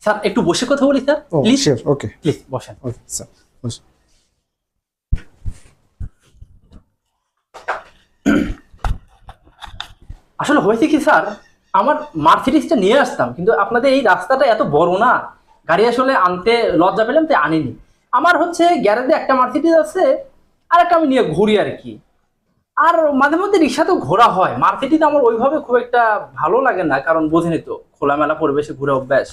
Sir একটু বসে কথা বলি স্যার, প্লিজ। ওকে প্লিজ বসেন। ওকে স্যার বসুন। আসলে হয়েছে কি স্যার, আমার মার্সিডিজটা নিয়ে আসতাম, কিন্তু আপনাদের এই রাস্তাটা এত বড় না, গাড়ি আসলে আনতে লজ্জা পেলাম তাই আনিনি। আমার হচ্ছে গ্যারেজে একটা মার্সিডিজ আছে, আর একটা আমি নিয়ে ঘুরি আর কি। আর মাঝে মধ্যে রিক্সাতেও ঘোরা হয়। মার্সিডিজ আমার ওইভাবে খুব একটা ভালো লাগে না, কারণ বোঝেনি তো খোলামেলা পরিবেশে ঘুরে অভ্যাস।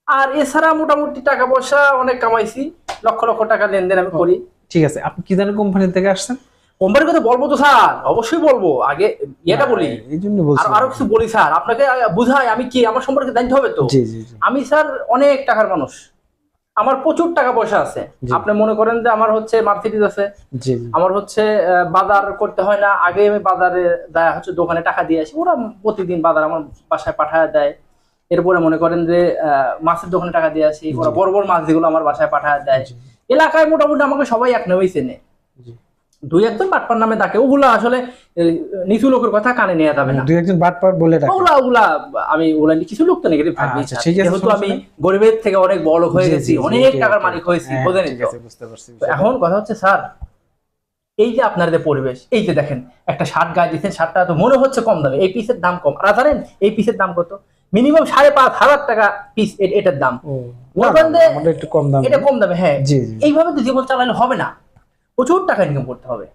আর এছাড়া মোটামুটি টাকা পয়সা অনেক কামাইছি, লক্ষ লক্ষ টাকা লেনদেন আমি করি। ঠিক আছে, আপনি কি জানেন কোম্পানি থেকে আসছেন? কোম্পানির কথা বলবো তো স্যার, অবশ্যই বলবো। আগে এটা বলি, এই জন্য বলছি। আরো কিছু বলি স্যার, আপনাকে বুঝাই আমি কি, আমার সম্পর্কে জানতে হবে তো। জি জি জি। আমি স্যার অনেক টাকার মানুষ, আমার প্রচুর টাকা পয়সা আছে। জি। আপনি মনে করেন যে আমার হচ্ছে মার্সিডিজ আছে, জি জি। আমার হচ্ছে বাজার করতে হয় না। আগে আমি বাজারে যায় হচ্ছে দোকানে টাকা দিয়ে আসি, ওরা প্রতিদিন বাজার আমার বাসায় পাঠায় দেয়। এরপরে মনে করেন যে মাছের দোকানে টাকা দিয়ে আসি, ওরা বড় বড় মাছ যেগুলো আমার বাসায় পাঠায় দেয়। জি। এলাকায় মোটামুটি আমাকে সবাই এক নামেই চেনে, জি। দুই একজন বাটপার নামে ডাকে। ওগুলা আসলে নিচু লোকের কথা কানে নেওয়া যাবে না। দুই একজন বাটপার বলে ডাকে। ওগুলা ওগুলা আমি ওগুলা কিছু লোক তো নেগেটিভ থাকবে। আচ্ছা, ঠিক আছে, যেহেতু আমি গরিবের থেকে অনেক বড় লোক হয়ে জি, গেছি, জি, জি, অনেক okay, টাকার okay. মালিক হয়েছি, হ্যাঁ, বোঝেন ঠিক তো। আছে, বুঝতে পারছি। তো এখন কথা হচ্ছে স্যার, এই যে আপনার যে পরিবেশ, এই যে দেখেন একটা শার্ট গায়ে দিচ্ছেন, শার্টটা তো মনে হচ্ছে কম দামে, এই পিসের দাম কম। আর জানেন এই পিসের দাম কত? মিনিমাম 5,500 টাকা পিস এটার দাম। ও না, বলবেন যে আমাদের একটু কম দাম। এটা কম দামে, হ্যাঁ। জি জি। এইভাবে তো জীবন চালালে হবে না, প্রচুর টাকা ইনকাম করতে হবে।